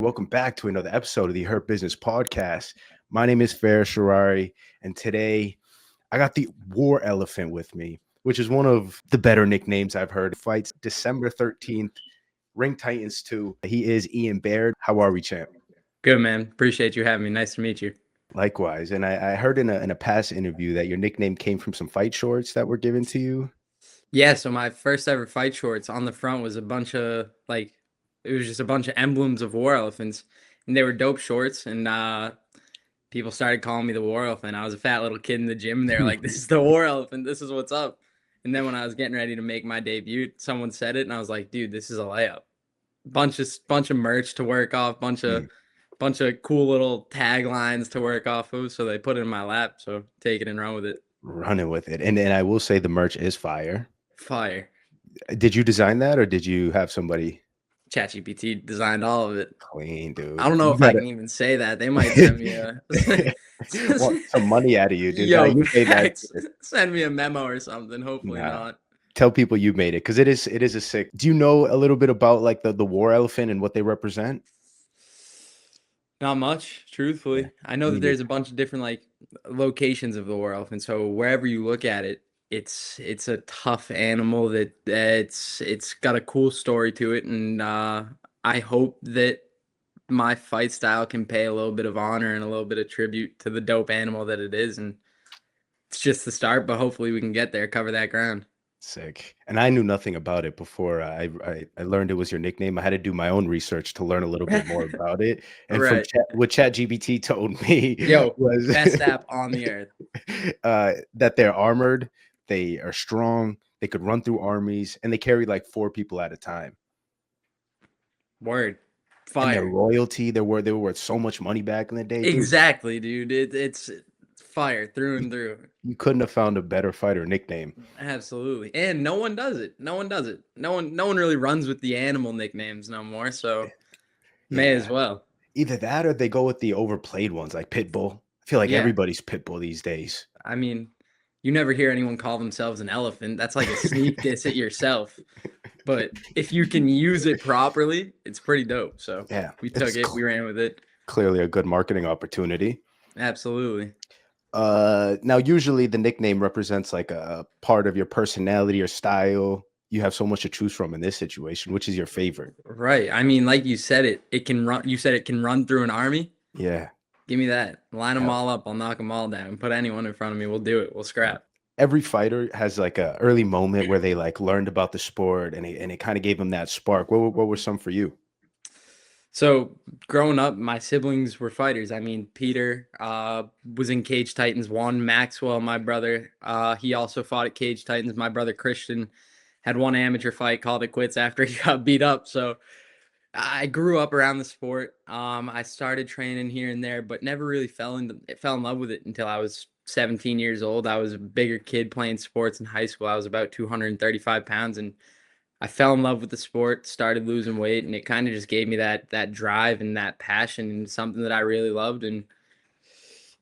Welcome back to another episode of the Hurt Business Podcast. My name is Farah Sharari, and today I got the War Elephant with me, which is one of the better nicknames I've heard. Fights December 13th, RingTitans 2. He is Ian Barrett. How are we, champ? Good, man. Appreciate you having me. Nice to meet you. Likewise. And I heard in a past interview that your nickname came from some fight shorts that were given to you. Yeah, so my first ever fight shorts on the front was a bunch of it was just a bunch of emblems of war elephants, and they were dope shorts. And people started calling me the war elephant. I was a fat little kid in the gym. And they're like, "This is the war elephant. This is what's up." And then when I was getting ready to make my debut, someone said it, and I was like, "Dude, this is a layup." Bunch of merch to work off, bunch of cool little taglines to work off of. So they put it in my lap. So take it and run with it. Running with it. And I will say the merch is fire. Fire. Did you design that or did you have somebody? ChatGPT designed all of it. Clean, dude. I don't know if I can even say that. They might send me want some money out of you, dude. Yo, You made that. Send me a memo or something. Hopefully not. Tell people you made it because it is a sick. Do you know a little bit about like the war elephant and what they represent? Not much, truthfully. Yeah, I know that there's a bunch of different like locations of the war elephant. So wherever you look at it, it's a tough animal it's got a cool story to it, and I hope that my fight style can pay a little bit of honor and a little bit of tribute to the dope animal that it is. And it's just the start, but hopefully we can get there, cover that ground. Sick. And I knew nothing about it before I learned it was your nickname. I had to do my own research to learn a little bit more about it. And right. what ChatGPT told me was best app on the earth. That they're armored, they are strong, they could run through armies, and they carry like 4 people at a time. Word. Fire. And their royalty, they were worth so much money back in the day. Exactly, dude. It's fire through and through. You couldn't have found a better fighter nickname. Absolutely. And no one does it. No one really runs with the animal nicknames no more, so may as well. Either that or they go with the overplayed ones like Pitbull. I feel like everybody's Pitbull these days. I mean, you never hear anyone call themselves an elephant. That's like a sneak diss at yourself. But if you can use it properly, it's pretty dope. So yeah, we took it, we ran with it. Clearly a good marketing opportunity. Absolutely. Now usually the nickname represents like a part of your personality or style. You have so much to choose from in this situation. Which is your favorite? Right. I mean, like you said, it can run. You said it can run through an army. Yeah. Give me that. Line them all up. I'll knock them all down. Put anyone in front of me. We'll do it. We'll scrap. Every fighter has like a early moment where they like learned about the sport and it kind of gave them that spark. What were some for you? So growing up, my siblings were fighters. I mean, Peter was in Cage Titans 1. Maxwell, my brother, he also fought at Cage Titans. My brother Christian had one amateur fight, called it quits after he got beat up. So I grew up around the sport. I started training here and there, but never really fell in love with it until I was 17 years old. I was a bigger kid playing sports in high school. I was about 235 pounds, and I fell in love with the sport, started losing weight, and it kind of just gave me that drive and that passion and something that I really loved, and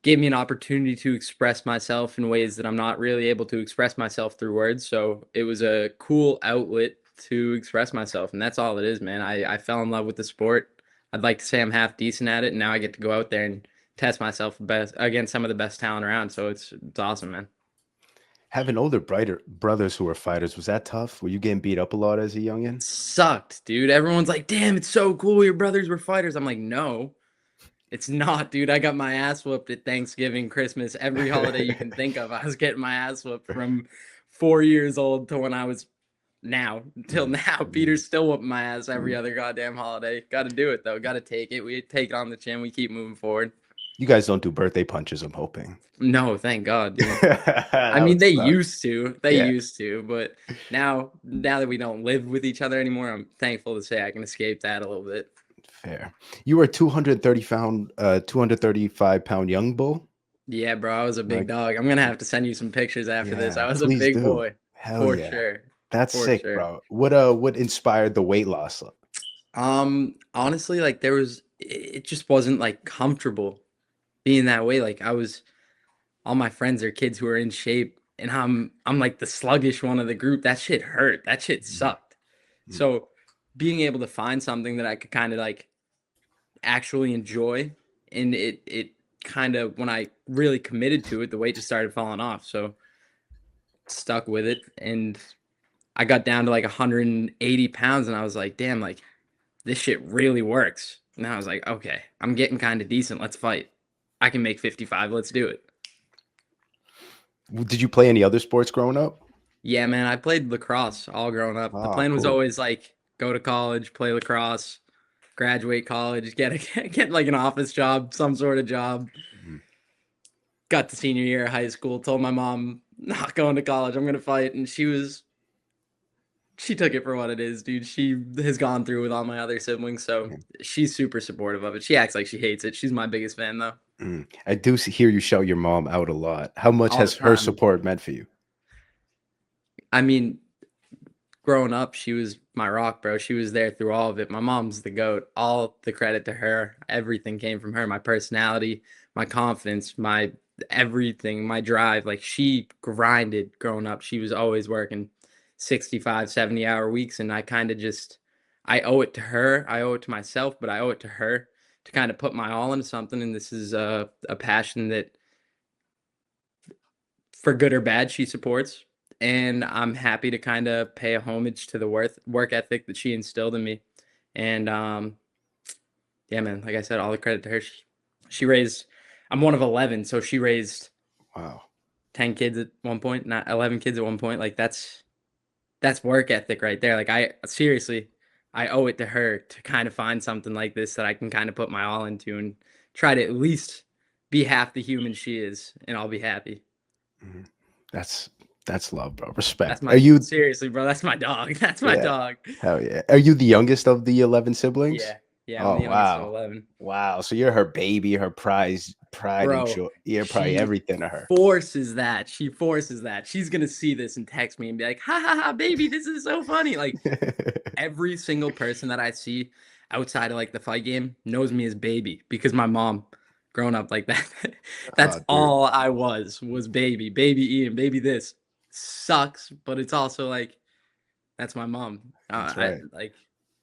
gave me an opportunity to express myself in ways that I'm not really able to express myself through words. So it was a cool outlet to express myself, and that's all it is, man. I fell in love with the sport. I'd like to say I'm half decent at it, and now I get to go out there and test myself against some of the best talent around. So it's awesome, man. Having older brothers who were fighters, was that tough? Were you getting beat up a lot as a youngin? Sucked, dude. Everyone's like, damn, it's so cool your brothers were fighters. I'm like, no, it's not, dude. I got my ass whooped at Thanksgiving, Christmas, every holiday you can think of. I was getting my ass whooped from 4 years old to when I was till now. Peter's still whooping my ass every other goddamn holiday. Got to do it, though. Got to take it. We take it on the chin. We keep moving forward. You guys don't do birthday punches, I'm hoping. No, thank God, dude. I mean, they used to. Used to, but now that we don't live with each other anymore, I'm thankful to say I can escape that a little bit. Fair. You were a 235-pound young bull? Yeah, bro, I was a big dog. I'm gonna have to send you some pictures after this. I was a big boy. Hell for yeah. sure. That's sick, bro. What inspired the weight loss? Honestly, like it just wasn't like comfortable being that way. Like all my friends are kids who are in shape, and I'm like the sluggish one of the group. That shit hurt. That shit sucked. So being able to find something that I could kind of like actually enjoy. And it kind of, when I really committed to it, the weight just started falling off. So stuck with it. And I got down to like 180 pounds and I was like, damn, like this shit really works. And I was like, okay, I'm getting kind of decent. Let's fight. I can make 55. Let's do it. Did you play any other sports growing up? Yeah, man, I played lacrosse all growing up. The Ah, plan was cool. always like go to college, play lacrosse, graduate college, get like an office job, some sort of job. Mhm. Got to senior year of high school, told my mom not going to college, I'm gonna fight, and she took it for what it is, dude. She has gone through with all my other siblings, so Yeah. she's super supportive of it. She acts like she hates it. She's my biggest fan though. I do hear you shout your mom out a lot. How much All the has her time. support meant for you? I mean, growing up, she was my rock, bro. She was there through all of it. My mom's the GOAT. All the credit to her. Everything came from her. My personality, my confidence, my everything, my drive. Like she grinded growing up. She was always working 65, 70-hour weeks. And I kind of just, I owe it to her. I owe it to myself, but I owe it to her to kind of put my all into something. And this is a passion that, for good or bad, she supports. And I'm happy to kind of pay a homage to the work ethic that she instilled in me. And yeah, man, like I said, all the credit to her. She raised, I'm one of 11, so she raised Wow. 10 kids at one point, not 11 kids at one point. Like that's work ethic right there. Like I seriously, I owe it to her to kind of find something like this that I can kind of put my all into and try to at least be half the human she is, and I'll be happy. Mhm. That's love, bro. That's Respect. Are my you? seriously, bro. That's my dog. That's my Yeah. dog. Hell yeah. Are you the youngest of the 11 siblings? Yeah, yeah. I'm Oh the youngest of wow. 11, Wow. So you're her baby, her pride and bro. joy. You're probably She everything to her. forces that. She forces that. She's gonna see this and text me and be like, "Ha ha ha, baby, this is so funny." Like every single person that I see outside of like the fight game knows me as baby because my mom, growing up like that, that's Oh, dude. all I was baby, baby Ian, baby. This sucks, but it's also like that's my mom. That's I right. like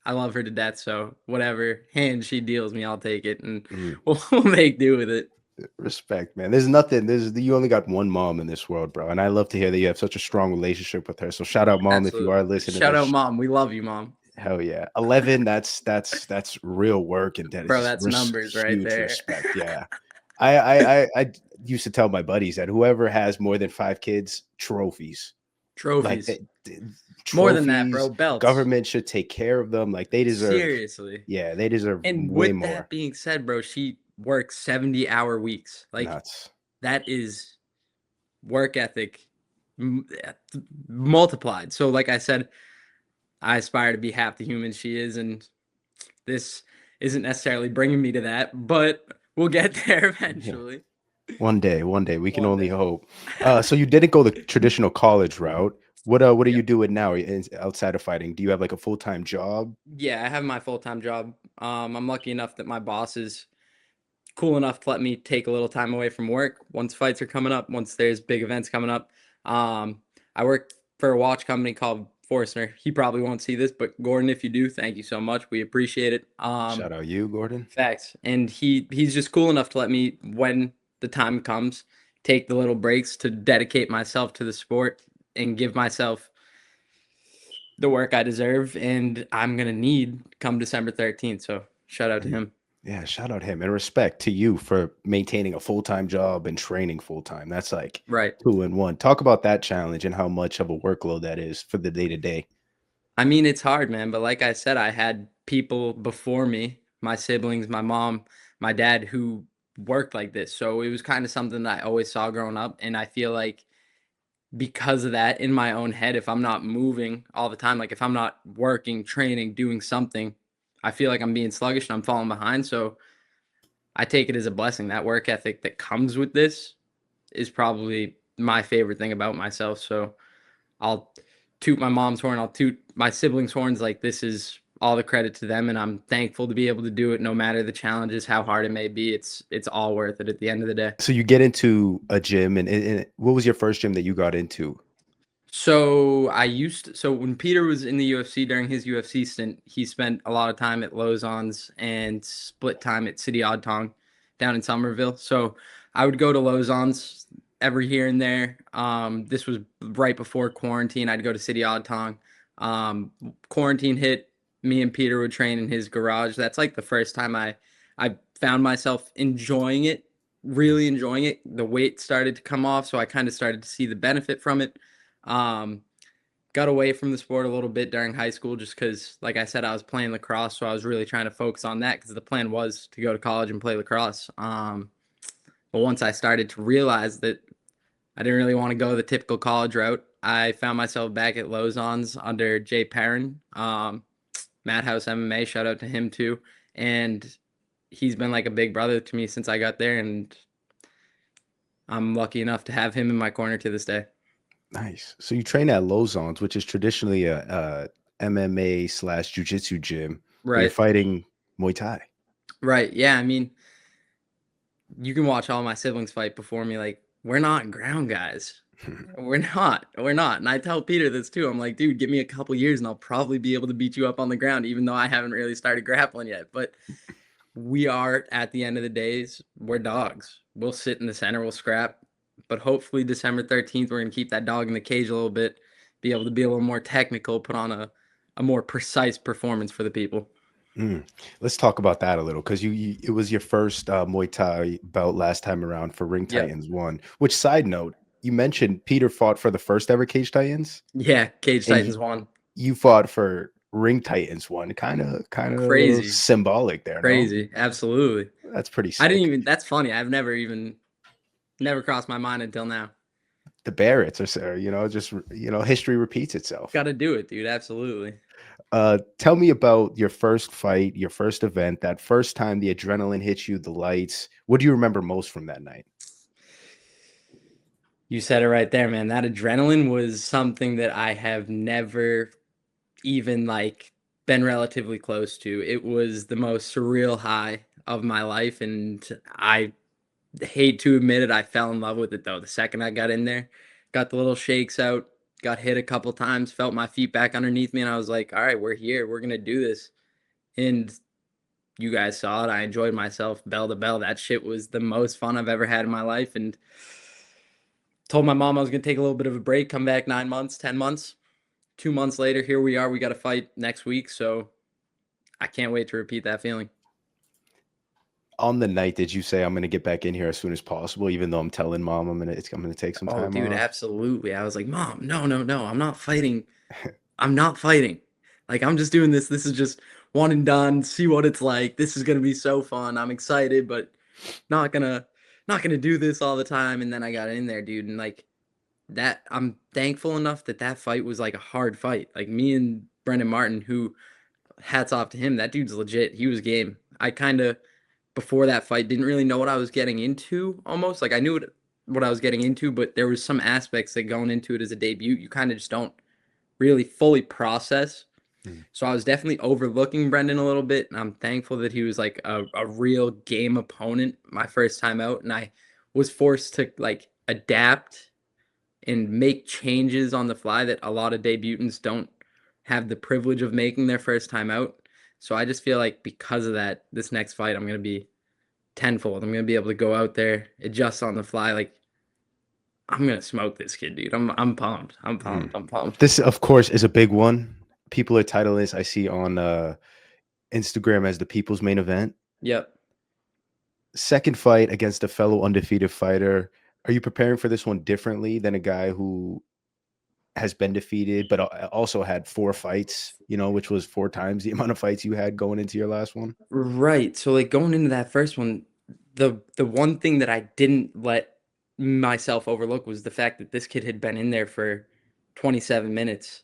I love her to death. So whatever hand she deals me, I'll take it, and Mm. we'll make do with it. Respect, man. There's nothing. You only got one mom in this world, bro. And I love to hear that you have such a strong relationship with her. So shout out, mom, if you are Absolutely. listening. Shout out, mom. We love you, mom. Hell yeah. 11. That's real work and that is Bro, just that's numbers right huge there. respect. Yeah. I used to tell my buddies that whoever has more than 5 kids, trophies. Like Trophies. More than that, bro. trophies, Belts. government should take care of them. Like they deserve, Seriously. yeah, they deserve And way with that more. being said, bro, she works 70-hour weeks. Like Nuts. that is work ethic multiplied. So, like I said, I aspire to be half the human she is, and this isn't necessarily bringing me to that, but we'll get there Yeah. eventually. One day we can One only day. hope. So you didn't go the traditional college route. What are Yeah. you doing now outside of fighting? Do you have like a full-time job? Yeah, I have my full-time job. I'm lucky enough that my boss is cool enough to let me take a little time away from work once fights are coming up, once there's big events coming up. Um, I work for a watch company called Forstner. He probably won't see this, but Gordon, if you do, thank you so much. We appreciate it. Shout out you, Gordon. Facts. And he's just cool enough to let me, when the time comes, take the little breaks to dedicate myself to the sport and give myself the work I deserve and I'm gonna need come December 13th. So shout out to Mm. him. Yeah, shout out him and respect to you for maintaining a full-time job and training full-time. That's like Right. 2 in 1. Talk about that challenge and how much of a workload that is for the day to day. I mean, it's hard, man, but like I said, I had people before me, my siblings, my mom, my dad, who worked like this. So it was kind of something that I always saw growing up. And I feel like because of that, in my own head, if I'm not moving all the time, like if I'm not working, training, doing something, I feel like I'm being sluggish and I'm falling behind. So I take it as a blessing. That work ethic that comes with this is probably my favorite thing about myself. So I'll toot my mom's horn. I'll toot my siblings' horns. Like this is all the credit to them, and I'm thankful to be able to do it, no matter the challenges, how hard it may be. It's all worth it at the end of the day. So you get into a gym and what was your first gym that you got into? So when Peter was in the UFC during his UFC stint, he spent a lot of time at Lozon's and split time at City Odd Tong down in Somerville. So I would go to Lozon's every here and there. This was right before quarantine. I'd go to City Odd Tong. Quarantine hit, me and Peter would train in his garage. That's like the first time I found myself enjoying it, really enjoying it. The weight started to come off, so I kind of started to see the benefit from it. Um, got away from the sport a little bit during high school just because, like I said, I was playing lacrosse, so I was really trying to focus on that because the plan was to go to college and play lacrosse. But once I started to realize that I didn't really want to go the typical college route, I found myself back at Lozon's under Jay Perrin, Madhouse MMA. Shout out to him too, and he's been like a big brother to me since I got there, and I'm lucky enough to have him in my corner to this day. Nice. So you train at Lozon's, which is traditionally a MMA slash jujitsu gym, but you're Right. fighting Muay Thai. Right. Yeah. I mean, you can watch all my siblings fight before me. Like, we're not ground guys. We're not. We're not. And I tell Peter this too. I'm like, dude, give me a couple years and I'll probably be able to beat you up on the ground, even though I haven't really started grappling yet. But we are, at the end of the days, we're dogs. We'll sit in the center, we'll scrap. But hopefully, December 13th, we're going to keep that dog in the cage a little bit, be able to be a little more technical, put on a more precise performance for the people. Mm. Let's talk about that a little because it was your first Muay Thai bout last time around for Ring Yep. Titans one. Which side note, you mentioned Peter fought for the first ever Cage Titans, Yeah. Cage and Titans won. you fought for Ring Titans one. Kind of Crazy. symbolic there, no? Crazy. Absolutely. That's pretty I didn't sick. even, that's funny. I've never crossed my mind until now. The Barretts are, just history repeats itself. Got to do it, dude. Absolutely. Tell me about your first fight, your first event, that first time the adrenaline hit you, the lights. What do you remember most from that night? You said it right there, man. That adrenaline was something that I have never even like been relatively close to. It was the most surreal high of my life, and I hate to admit it, I fell in love with it though. The second I got in there, got the little shakes out, got hit a couple times, felt my feet back underneath me, and I was like, all right, we're here. We're gonna do this. And you guys saw it. I enjoyed myself bell to bell. That shit was the most fun I've ever had in my life. And told my mom I was gonna take a little bit of a break, come back 9 months, 10 months. 2 months later, here we are. We got to fight next week. So I can't wait to repeat that feeling. On the night, did you say I'm gonna get back in here as soon as possible, even though I'm telling mom I'm gonna take some Oh, time dude, off? absolutely. I was like, Mom, no, no, no. I'm not fighting. I'm not fighting. Like, I'm just doing this. This is just one and done. See what it's like. This is gonna be so fun. I'm excited, but not gonna not gonna do this all the time. And then I got in there, dude, and like that, I'm thankful enough that that fight was like a hard fight. Like me and Brendan Martin, who hats off to him. That dude's legit. He was game. I kind of before that fight didn't really know what I was getting into almost. Like I knew what I was getting into, but there was some aspects that going into it as a debut, you kind of just don't really fully process. Mm. So I was definitely overlooking Brendan a little bit, and I'm thankful that he was like a real game opponent my first time out, and I was forced to like adapt and make changes on the fly that a lot of debutants don't have the privilege of making their first time out. So I just feel like because of that, this next fight, I'm going to be tenfold. I'm going to be able to go out there, adjust on the fly. Like, I'm going to smoke this kid, dude. I'm pumped. I'm Mm. pumped. I'm pumped. This, of course, is a big one. People are titling this. I see on Instagram as the people's main event. Yep. Second fight against a fellow undefeated fighter. Are you preparing for this one differently than a guy who has been defeated, but also had 4 fights, which was 4 times the amount of fights you had going into your last one? Right. So like going into that first one, the one thing that I didn't let myself overlook was the fact that this kid had been in there for 27 minutes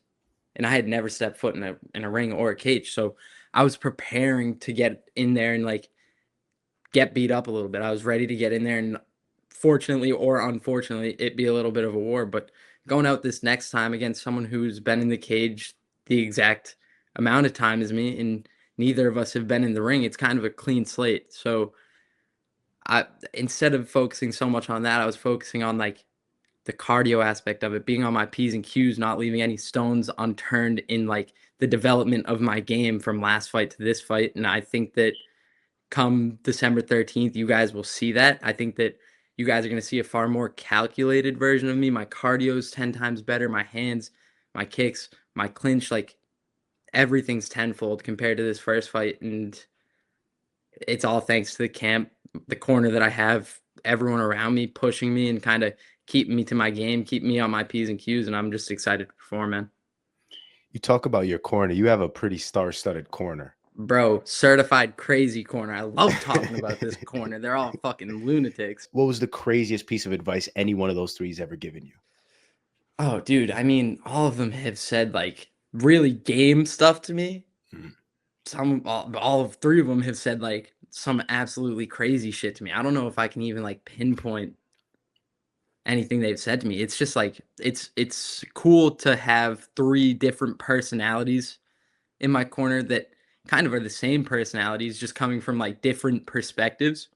and I had never stepped foot in a ring or a cage. So I was preparing to get in there and like get beat up a little bit. I was ready to get in there and fortunately or unfortunately it be a little bit of a war. But going out this next time against someone who's been in the cage the exact amount of time as me and neither of us have been in the ring, it's kind of a clean slate. So I instead of focusing so much on that, I was focusing on like the cardio aspect of it, being on my P's and Q's, not leaving any stones unturned in like the development of my game from last fight to this fight. And I think that come December 13th, you guys will see that. I think that you guys are going to see a far more calculated version of me. My cardio is 10 times better. My hands, my kicks, my clinch, like everything's tenfold compared to this first fight. And it's all thanks to the camp, the corner that I have, everyone around me pushing me and kind of keeping me to my game, keep me on my P's and Q's. And I'm just excited to perform, man. You talk about your corner. You have a pretty star-studded corner. Bro, certified crazy corner. I love talking about this corner. They're all fucking lunatics. What was the craziest piece of advice any one of those three's ever given you? Oh, dude. I mean, all of them have said like really game stuff to me. All of three of them have said like some absolutely crazy shit to me. I don't know if I can even like pinpoint anything they've said to me. It's just like it's cool to have three different personalities in my corner that kind of are the same personalities, just coming from like different perspectives.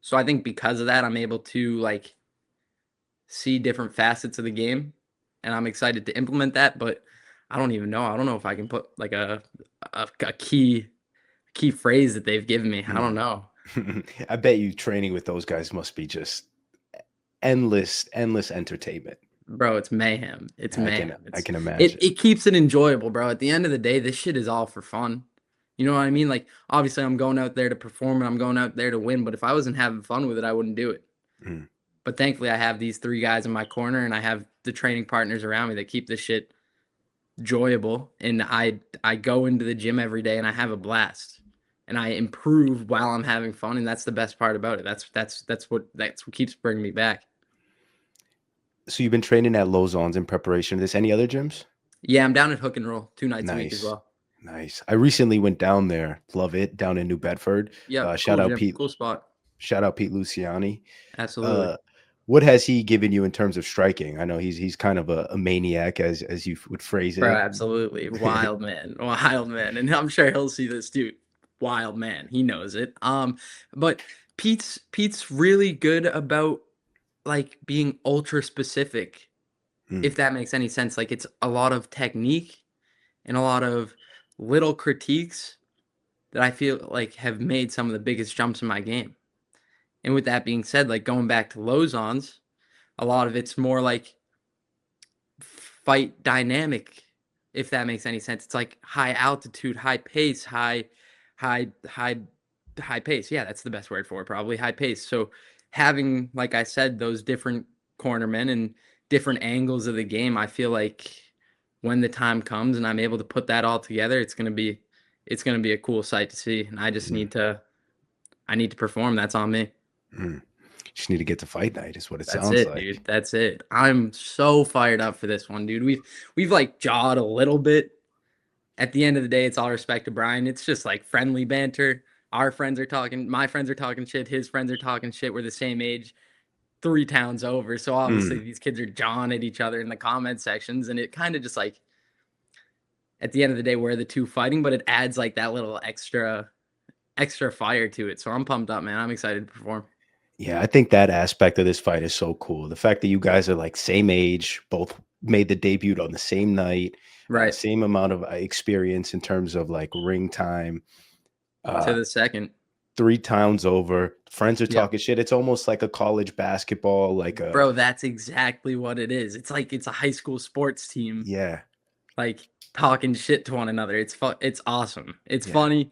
So I think because of that, I'm able to like see different facets of the game, and I'm excited to implement that. But I don't even know. I don't know if I can put like a key phrase that they've given me. I don't know. I bet you training with those guys must be just endless entertainment. Bro, it's mayhem. It's mayhem. I can imagine. It keeps it enjoyable, bro. At the end of the day, this shit is all for fun. You know what I mean? Like, obviously, I'm going out there to perform and I'm going out there to win. But if I wasn't having fun with it, I wouldn't do it. But thankfully, I have these three guys in my corner, and I have the training partners around me that keep this shit enjoyable. And I go into the gym every day and I have a blast, and I improve while I'm having fun. And that's the best part about it. That's what keeps bringing me back. So you've been training at Lozon's in preparation for this. Any other gyms? Yeah, I'm down at Hook and Roll 2 nights a week as well. Nice. I recently went down there. Love it. Down in New Bedford. Yeah. Shout out Pete. Cool spot. Shout out Pete Luciani. Absolutely. What has he given you in terms of striking? I know he's kind of a maniac, as you would phrase it. Bro, absolutely. Wild man. Wild man. And I'm sure he'll see this too. Wild man. He knows it. But Pete's really good about like being ultra specific, if that makes any sense. Like, it's a lot of technique and a lot of little critiques that I feel like have made some of the biggest jumps in my game. And with that being said, like going back to Lozon's, a lot of it's more like fight dynamic, if that makes any sense. It's like high altitude, high pace, high pace. Yeah, that's the best word for it, probably high pace. So having, like I said, those different cornermen and different angles of the game, I feel like when the time comes and I'm able to put that all together, it's gonna be a cool sight to see. And I just need to perform. That's on me. Just need to get to fight night is what it sounds like. Dude. That's it. I'm so fired up for this one, dude. We've like jawed a little bit. At the end of the day, it's all respect to Brian. It's just like friendly banter. Our friends are talking, my friends are talking shit, his friends are talking shit. We're the same age, 3 towns over. So obviously these kids are jawing at each other in the comment sections, and it kind of just like, at the end of the day, we're the two fighting, but it adds like that little extra fire to it. So I'm pumped up, man. I'm excited to perform. Yeah, I think that aspect of this fight is so cool. The fact that you guys are like same age, both made the debut on the same night, right? Same amount of experience in terms of like ring time. To the second. 3 towns over, friends are talking shit. It's almost like a college basketball, bro. That's exactly what it is. It's like it's a high school sports team. Yeah, like talking shit to one another. It's fun. It's awesome. It's funny.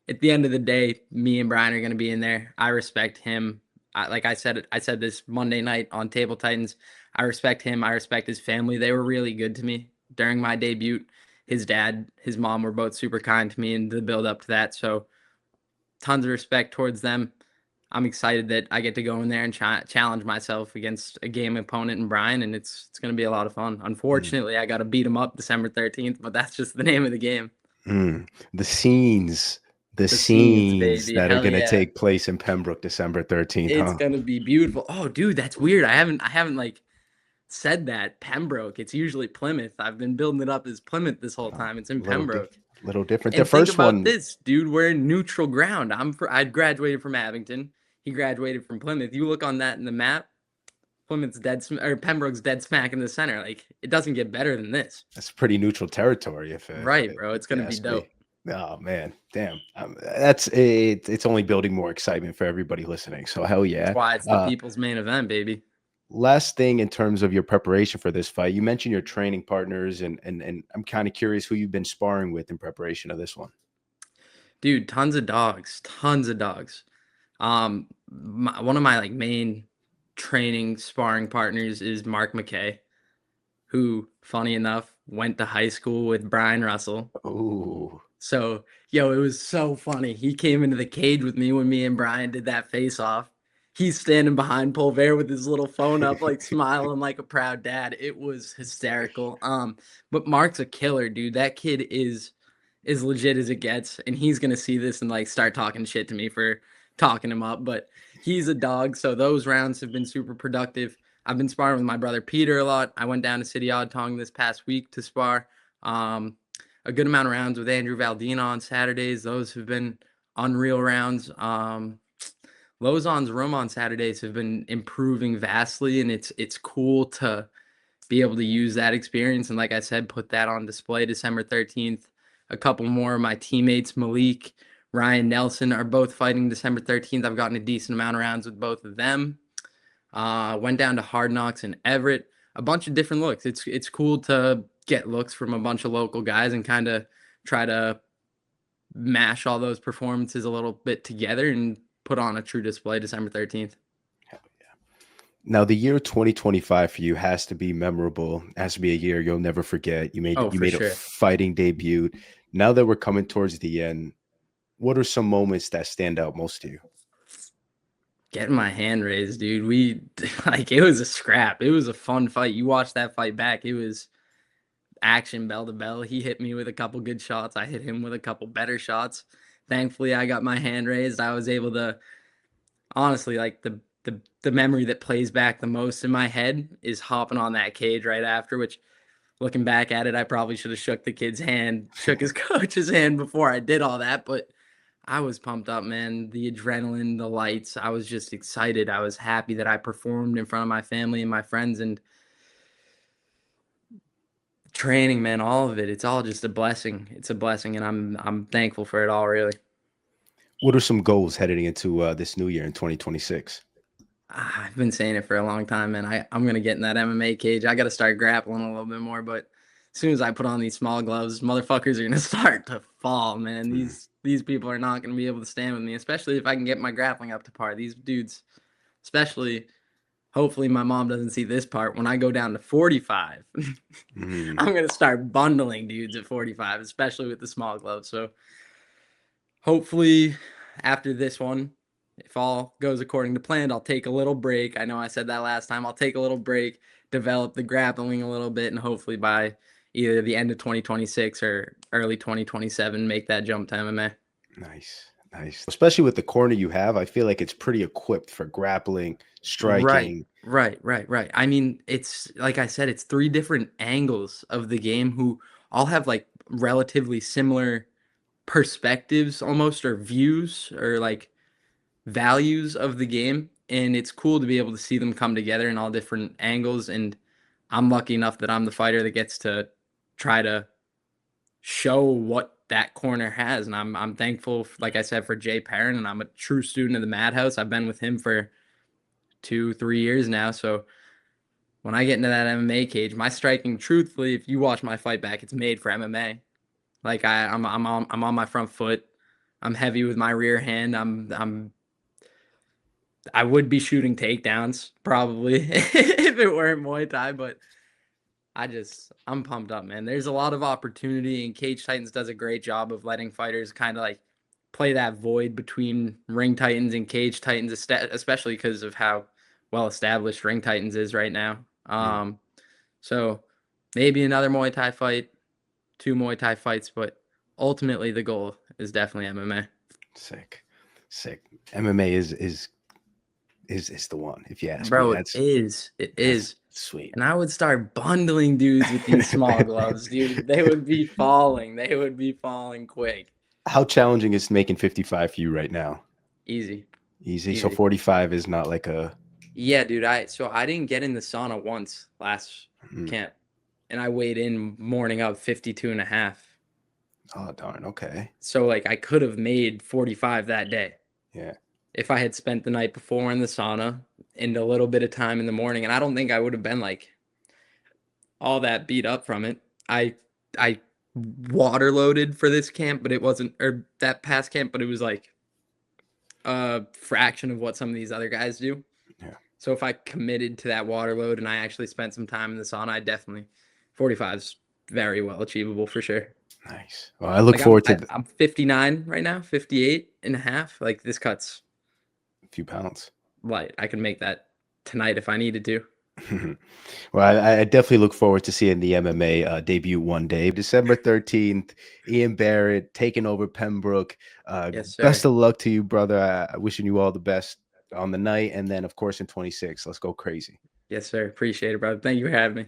At the end of the day, me and Brian are going to be in there. I respect him. Like I said this Monday night on Table Titans. I respect him. I respect his family. They were really good to me during my debut. His dad, his mom were both super kind to me in the build up to that. So tons of respect towards them. I'm excited that I get to go in there and challenge myself against a game opponent in Brian, and it's going to be a lot of fun. Unfortunately, I got to beat him up December 13th, but that's just the name of the game. The scenes that Hell are going to take place in Pembroke December 13th. It's going to be beautiful. Oh, dude, that's weird. I haven't like said that Pembroke. It's usually Plymouth. I've been building it up as Plymouth this whole time. It's in Pembroke. Little different. And the first think about one, this, dude. We're in neutral ground. I graduated from Abington. He graduated from Plymouth. You look on that in the map. Plymouth's or Pembroke's dead smack in the center. Like, it doesn't get better than this. That's pretty neutral territory, Right, bro. if It's you gonna be ask dope. me. Oh man, damn. That's it. It's only building more excitement for everybody listening. So hell That's yeah. why it's the people's main event, baby. Last thing in terms of your preparation for this fight, you mentioned your training partners, and I'm kind of curious who you've been sparring with in preparation of this one. Dude, tons of dogs, tons of dogs. One of my like main training sparring partners is Mark McKay, who, funny enough, went to high school with Brian Russell. Oh, So, yo, it was so funny. He came into the cage with me when me and Brian did that face off. He's standing behind Pulver with his little phone up, like smiling like a proud dad. It was hysterical. But Mark's a killer, dude. That kid is as legit as it gets, and he's gonna see this and like start talking shit to me for talking him up. But he's a dog, so those rounds have been super productive. I've been sparring with my brother Peter a lot. I went down to City Odd Tong this past week to spar. A good amount of rounds with Andrew Valdina on Saturdays. Those have been unreal rounds. Lozon's room on Saturdays have been improving vastly, and it's cool to be able to use that experience. And like I said, put that on display December 13th. A couple more of my teammates, Malik, Ryan Nelson, are both fighting December 13th. I've gotten a decent amount of rounds with both of them. Went down to Hard Knocks in Everett. A bunch of different looks. It's cool to get looks from a bunch of local guys and kind of try to mash all those performances a little bit together and put on a true display December 13th. now the year 2025 for you has to be memorable. It has to be a year you'll never forget. You made Sure. a fighting debut. Now that we're coming towards the end, what are some moments that stand out most to you? Getting my hand raised, dude. We like, it was a scrap. It was a fun fight. You watch that fight back. It was action bell to bell. He hit me with a couple good shots. I hit him with a couple better shots. Thankfully, I got my hand raised. I was able to, honestly, like the memory that plays back the most in my head is hopping on that cage right after, which, looking back at it, I probably should have shook the kid's hand, shook his coach's hand before I did all that. But I was pumped up, man. The adrenaline, the lights. I was just excited. I was happy that I performed in front of my family and my friends, and training, man, all of it. It's all just a blessing. It's a blessing, and I'm thankful for it all, really. What are some goals heading into this new year in 2026? I've been saying it for a long time, man. I'm gonna get in that MMA cage. I gotta start grappling a little bit more, but as soon as I put on these small gloves, motherfuckers are gonna start to fall, man. These people are not gonna be able to stand with me, especially if I can get my grappling up to par. These dudes, especially, hopefully my mom doesn't see this part. When I go down to 45, I'm gonna start bundling dudes at 45, especially with the small gloves. So hopefully after this one, if all goes according to plan, I'll take a little break. I know I said that last time. I'll take a little break, develop the grappling a little bit, and hopefully by either the end of 2026 or early 2027, make that jump to MMA. Nice. Especially with the corner you have, I feel like it's pretty equipped for grappling, striking. Right. I mean, it's like I said, it's three different angles of the game who all have like relatively similar perspectives almost, or views, or like values of the game, and it's cool to be able to see them come together in all different angles. And I'm lucky enough that I'm the fighter that gets to try to show what that corner has. And I'm thankful, like I said, for Jay Perrin, and I'm a true student of the Madhouse. I've been with him for 2-3 years now. So when I get into that MMA cage, my striking, truthfully, if you watch my fight back, it's made for MMA. Like I'm on my front foot. I'm heavy with my rear hand. I would be shooting takedowns probably if it weren't Muay Thai, but I'm pumped up, man. There's a lot of opportunity, and Cage Titans does a great job of letting fighters kind of like play that void between Ring Titans and Cage Titans, especially because of how well established Ring Titans is right now. So maybe another Muay Thai fight, 2 Muay Thai fights, but ultimately the goal is definitely MMA. Sick. MMA is the one, if you ask Bro, me. it is. Sweet. And I would start bundling dudes with these small gloves, dude. They would be falling. They would be falling quick. How challenging is making 55 for you right now? Easy. So 45 is not like a Yeah, dude. I didn't get in the sauna once last Mm. camp, and I weighed in morning of 52 and a half. Oh, darn. Okay. So like I could have made 45 that day Yeah. if I had spent the night before in the sauna and a little bit of time in the morning. And I don't think I would have been like all that beat up from it. I water loaded for this camp, but it wasn't, or that past camp, but it was like a fraction of what some of these other guys do. Yeah. So if I committed to that water load and I actually spent some time in the sauna, I definitely 45 is very well achievable for sure. Nice. Well, I look Like I'm forward to I'm 59 right now, 58 and a half. Like this cut's a few pounds. light. I can make that tonight if I needed to. Well, I definitely look forward to seeing the MMA debut one day. December 13th, Ian Barrett taking over Pembroke. Yes, Best sir. of luck to you, brother. Wishing you all the best on the night. And then, of course, in 26. Let's go crazy. Yes, sir. Appreciate it, brother. Thank you for having me.